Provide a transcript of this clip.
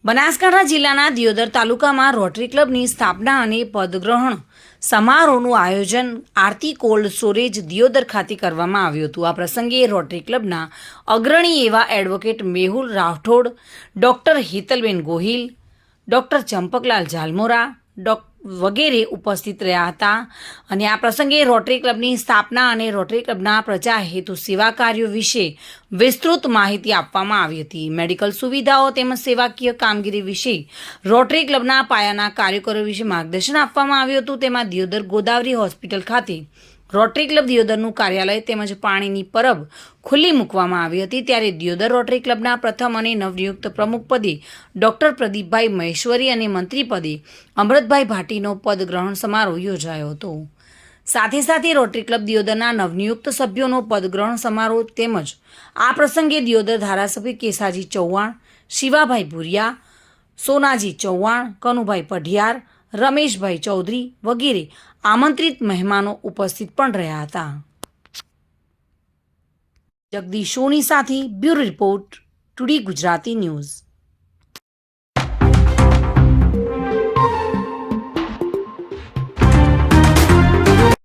બનાસકાંઠા જિલ્લાના દિયોદર તાલુકામાં રોટરી ક્લબની સ્થાપના અને પદગ્રહણ સમારોહનું આયોજન આરતી કોલ્ડ સ્ટોરેજ દિયોદર ખાતે કરવામાં આવ્યું હતું। આ પ્રસંગે રોટરી ક્લબના અગ્રણી એવા advocate Mehul Rathod, doctor Hitalben Gohil, doctor Champaklal Zalmora વગેરે ઉપસ્થિત રહ્યા હતા અને આ પ્રસંગે રોટરી ક્લબની સ્થાપના અને રોટરી ક્લબના પ્રજા હેતુ સેવા કાર્યો વિશે વિસ્તૃત માહિતી આપવામાં આવી હતી। મેડિકલ સુવિધાઓ તેમજ સેવાકીય કામગીરી વિશે રોટરી ક્લબના પાયાના કાર્યકરો વિશે માર્ગદર્શન આપવામાં આવ્યું હતું। તેમાં દિયોદર ગોદાવરી હોસ્પિટલ ખાતે રોટરી ક્લબ દિયોદરનું કાર્યાલય તેમજ પાણીની પરબ ખુલ્લી મૂકવામાં આવી હતી। ત્યારે દિયોદર રોટરી ક્લબના પ્રથમ અને નવનિયુક્ત પ્રમુખ પદે ડૉક્ટર પ્રદીપભાઈ મહેશ્વરી અને મંત્રી પદે અમૃતભાઈ ભાટીનો પદગ્રહણ સમારોહ યોજાયો હતો। સાથે સાથે રોટરી ક્લબ દિયોદરના નવનિયુક્ત સભ્યોનો પદગ્રહણ સમારોહ તેમજ આ પ્રસંગે દિયોદર ધારાસભ્ય કેસાજી ચૌહાણ, શિવાભાઈ ભુરિયા, સોનાજી ચૌહાણ, કનુભાઈ પઢિયાર, રમેશભાઈ ચૌધરી વગેરે આમંત્રિત મહેમાનો ઉપસ્થિત પણ રહ્યા હતા। જગદીશ સોની સાથે bureau report, today Gujarati news.